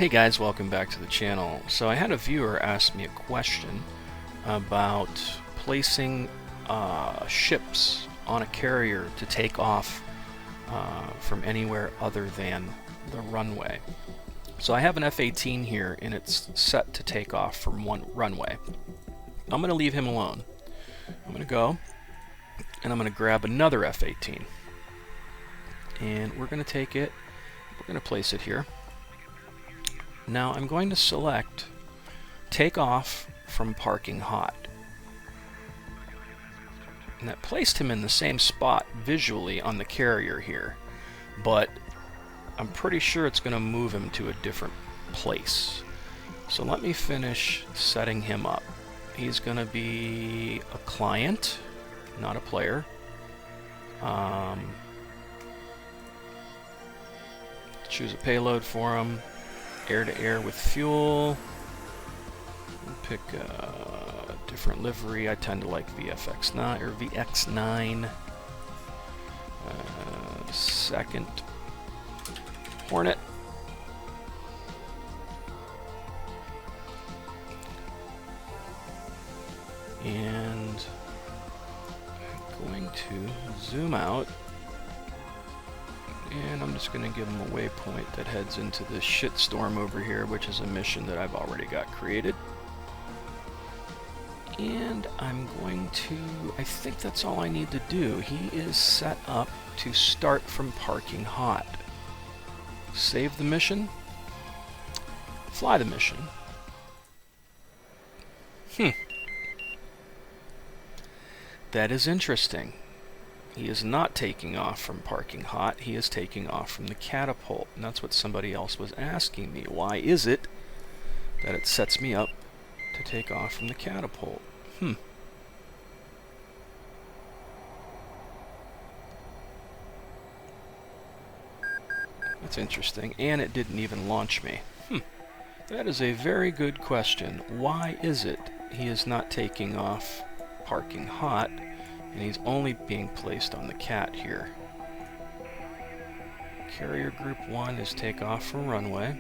Hey guys, welcome back to the channel. So I had a viewer ask me a question about placing ships on a carrier to take off from anywhere other than the runway. So I have an F-18 here and it's set to take off from one runway. I'm going to leave him alone. I'm going to go and I'm going to grab another F-18 and we're going to take it, we're going to place it here. Now I'm going to select take off from parking hot. And that placed him in the same spot visually on the carrier here, but I'm pretty sure it's going to move him to a different place. So let me finish setting him up. He's going to be a client, not a player. Choose a payload for him. Air-to-air with fuel. Pick a different livery. I tend to like VFX9 or VX9. Second Hornet. And I'm going to zoom out. And I'm just going to give him a waypoint that heads into this shitstorm over here, which is a mission that I've already got created. And I'm going to, I think that's all I need to do. He is set up to start from parking hot. Save the mission. Fly the mission. That is interesting. He is not taking off from parking hot, he is taking off from the catapult. And that's what somebody else was asking me. Why is it that it sets me up to take off from the catapult? That's interesting. And it didn't even launch me. That is a very good question. Why is it he is not taking off parking hot? And he's only being placed on the cat here. Carrier Group 1 is take off from runway.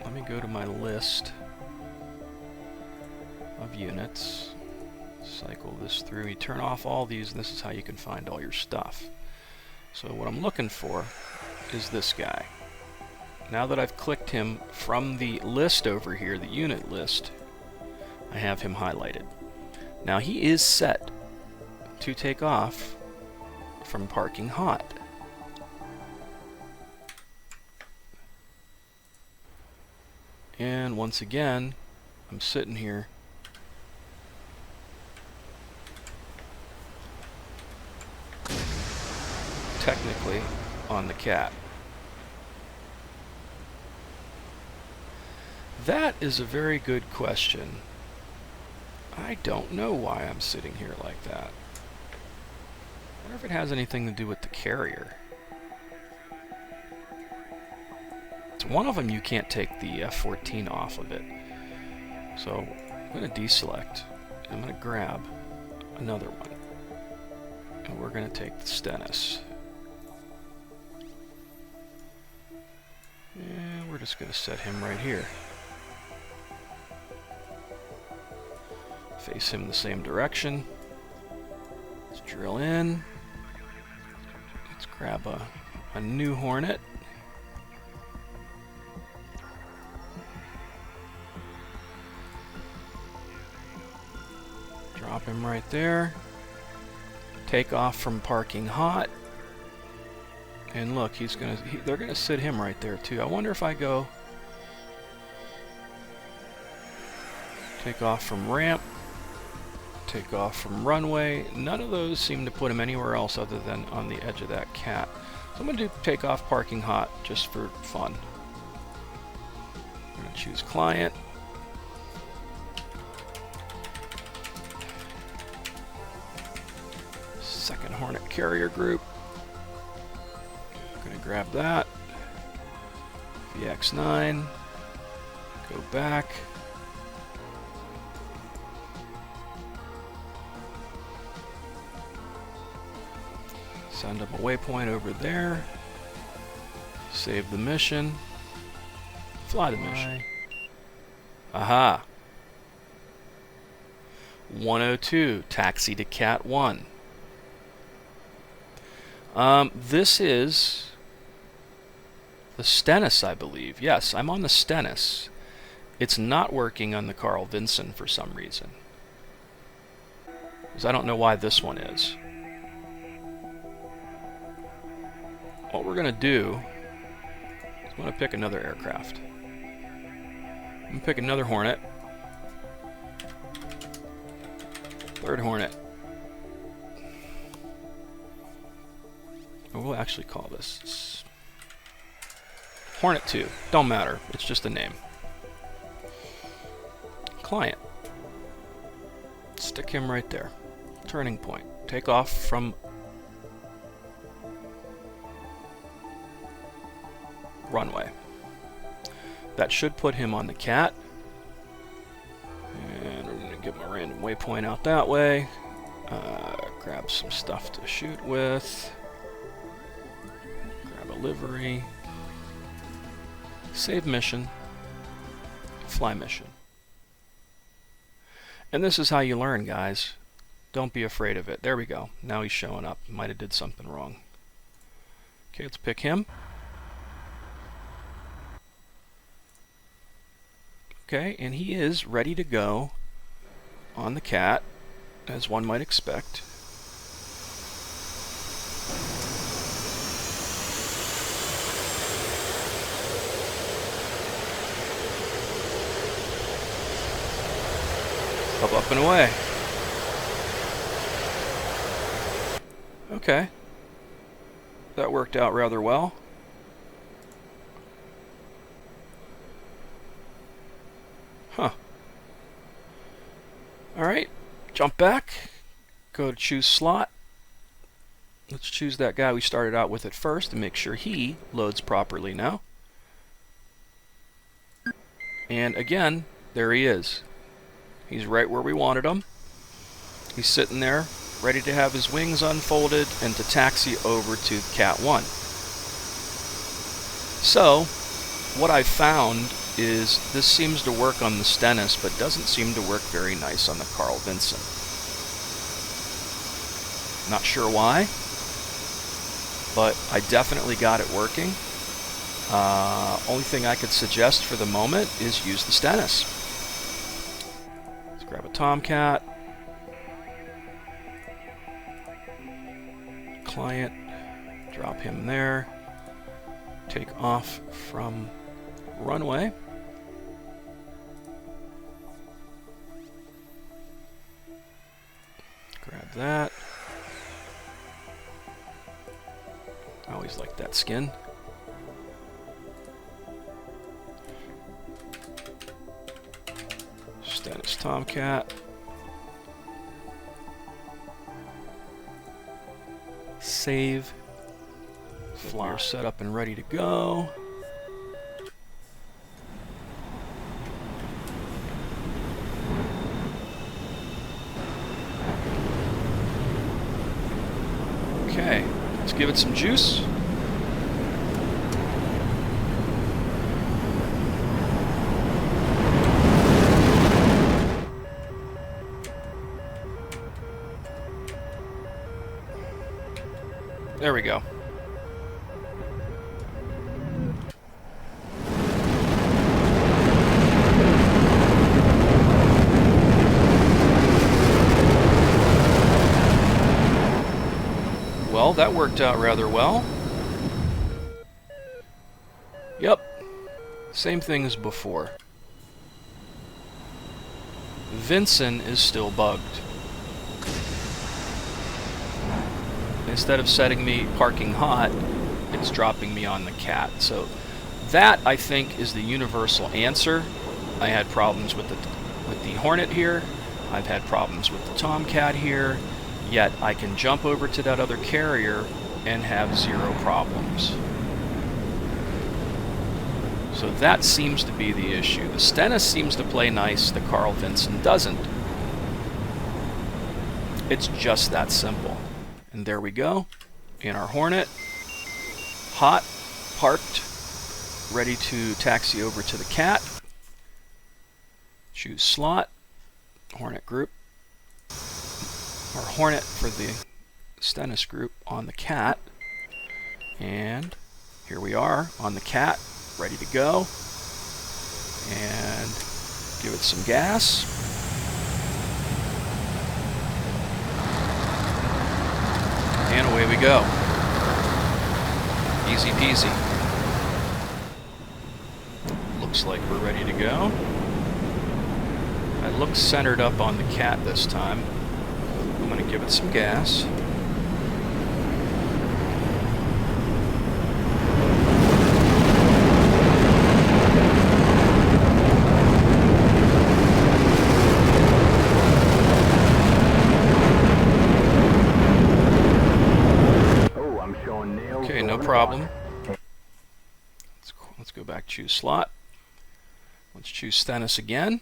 Let me go to my list of units. Cycle this through. You turn off all these, and this is how you can find all your stuff. So what I'm looking for is this guy. Now that I've clicked him from the list over here, the unit list, I have him highlighted. Now he is set to take off from parking hot. And once again, I'm sitting here technically on the cat. That is a very good question. I don't know why I'm sitting here like that. I wonder if it has anything to do with the carrier. It's one of them you can't take the F-14 off of it. So I'm going to deselect. I'm going to grab another one. And we're going to take the Stennis. And we're just going to set him right here. Face him the same direction. Let's drill in. Let's grab a new Hornet. Drop him right there. Take off from parking hot. And look, they're gonna sit him right there too. I wonder if I go take off from ramp. Take off from runway. None of those seem to put him anywhere else other than on the edge of that cat. So I'm going to do take off parking hot just for fun. I'm going to choose client. Second Hornet Carrier Group. I'm going to grab that. VX9. Go back. Send up a waypoint over there. Save the mission. Fly the mission. Aha. 102, taxi to Cat 1. This is the Stennis, I believe. Yes, I'm on the Stennis. It's not working on the Carl Vinson for some reason. Because I don't know why this one is. What we're going to do is I'm going to pick another aircraft. I'm going to pick another Hornet. Third Hornet. We'll actually call this Hornet 2. Don't matter. It's just a name. Client. Stick him right there. Turning point. Take off from runway. That should put him on the Cat. And we're going to get my random waypoint out that way. Grab some stuff to shoot with. Grab a livery. Save mission. Fly mission. And this is how you learn, guys. Don't be afraid of it. There we go. Now he's showing up. Might have did something wrong. Okay, let's pick him. Okay, and he is ready to go on the Cat, as one might expect. Up and away. Okay. That worked out rather well. Huh. Alright. Jump back. Go to choose slot. Let's choose that guy we started out with at first and make sure he loads properly now. And again, there he is. He's right where we wanted him. He's sitting there, ready to have his wings unfolded and to taxi over to Cat 1. So, what I found is this seems to work on the Stennis, but doesn't seem to work very nice on the Carl Vinson. Not sure why, but I definitely got it working. Only thing I could suggest for the moment is use the Stennis. Let's grab a Tomcat. Client, drop him there. Take off from runway. Grab that. I always like that skin. Stennis Tomcat. Save. Flyer set up and ready to go. Okay, let's give it some juice. There we go. Well, that worked out rather well. Yep. Same thing as before. Vinson is still bugged. Instead of setting me parking hot, it's dropping me on the Cat. So that, I think, is the universal answer. I had problems with the Hornet here. I've had problems with the Tomcat here. Yet I can jump over to that other carrier and have zero problems. So that seems to be the issue. The Stennis seems to play nice, the Carl Vinson doesn't. It's just that simple. And there we go, in our Hornet, hot, parked, ready to taxi over to the Cat. Choose slot, Hornet group, or Hornet for the Stennis group on the Cat. And here we are on the Cat, ready to go. And give it some gas. And away we go. Easy peasy. Looks like we're ready to go. I look centered up on the Cat this time. I'm going to give it some gas. Okay, no problem. Let's go back, choose slot. Let's choose Stennis again.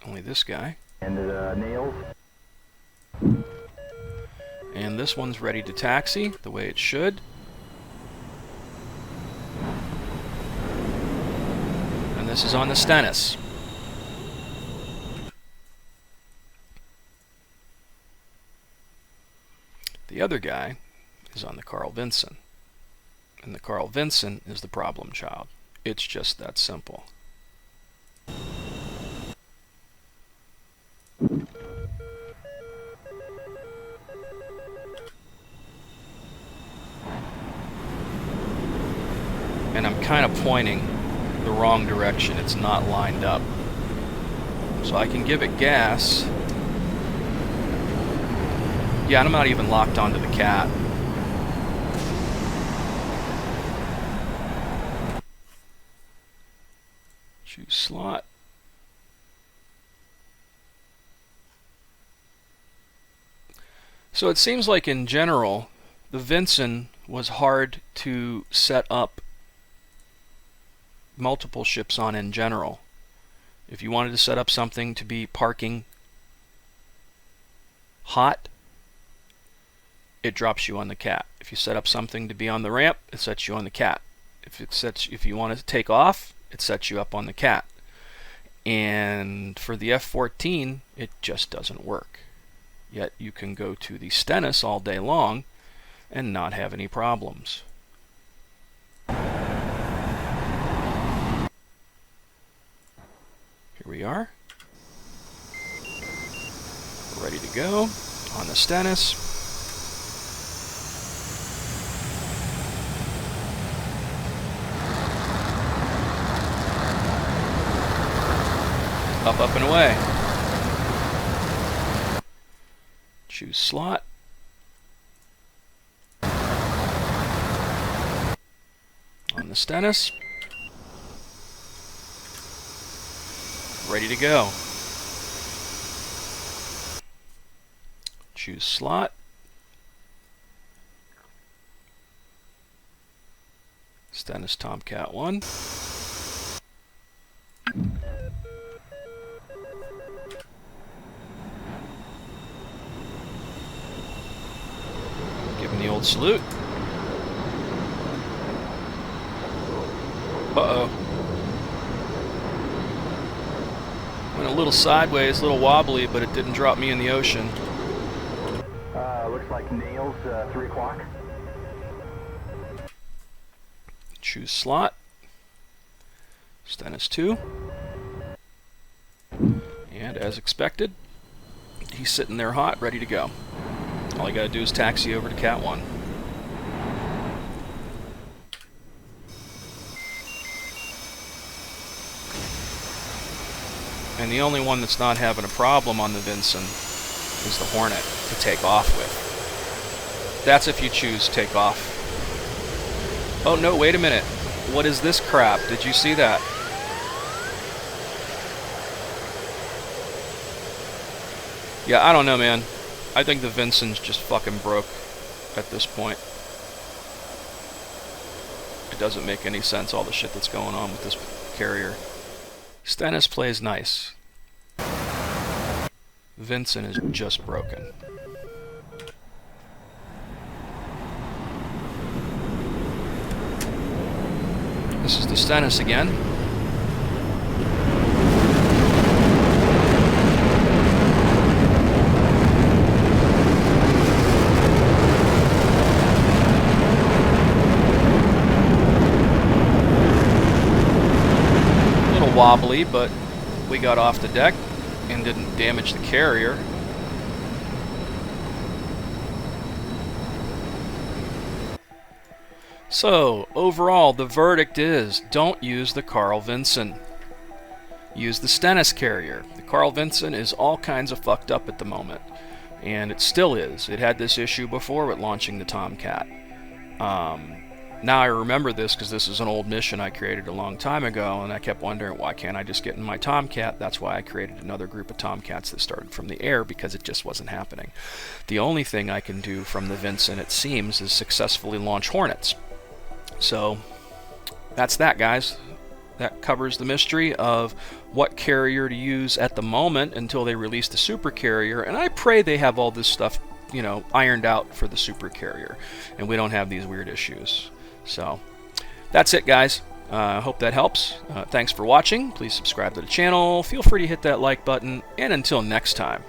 Only this guy. And nails. And this one's ready to taxi, the way it should. And this is on the Stennis. The other guy is on the Carl Vinson. And the Carl Vinson is the problem child. It's just that simple. And I'm kind of pointing the wrong direction. It's not lined up. So I can give it gas. Yeah, and I'm not even locked onto the Cat. Choose slot. So it seems like in general, the Vinson was hard to set up multiple ships on in general. If you wanted to set up something to be parking hot, it drops you on the Cat. If you set up something to be on the ramp, it sets you on the Cat. If you want to take off, it sets you up on the Cat. And for the F-14, it just doesn't work. Yet you can go to the Stennis all day long and not have any problems. Here we are. We're ready to go on the Stennis. Up and away. Choose slot. On the Stennis. Ready to go. Choose slot. Stennis Tomcat 1. Give him the old salute. Uh-oh. Went a little sideways, a little wobbly, but it didn't drop me in the ocean. Looks like nails, 3 o'clock. Choose slot. Stennis 2. And as expected, he's sitting there hot, ready to go. All you gotta do is taxi over to Cat 1. And the only one that's not having a problem on the Vinson is the Hornet to take off with. That's if you choose take off. Oh no, wait a minute. What is this crap? Did you see that? Yeah, I don't know, man. I think the Vinson's just fucking broke at this point. It doesn't make any sense, all the shit that's going on with this carrier. Stennis plays nice. Vinson is just broken. This is the Stennis again. A little wobbly, but we got off the deck and didn't damage the carrier. So, overall, the verdict is, don't use the Carl Vinson. Use the Stennis carrier. The Carl Vinson is all kinds of fucked up at the moment. And it still is. It had this issue before with launching the Tomcat. Now I remember this because this is an old mission I created a long time ago, and I kept wondering, why can't I just get in my Tomcat? That's why I created another group of Tomcats that started from the air, because it just wasn't happening. The only thing I can do from the Vinson, it seems, is successfully launch Hornets. So that's that, guys. That covers the mystery of what carrier to use at the moment until they release the super carrier, and I pray they have all this stuff, you know, ironed out for the super carrier and we don't have these weird issues. So that's it, guys. I hope that helps. Thanks for watching. Please subscribe to the channel. Feel free to hit that like button, and until next time.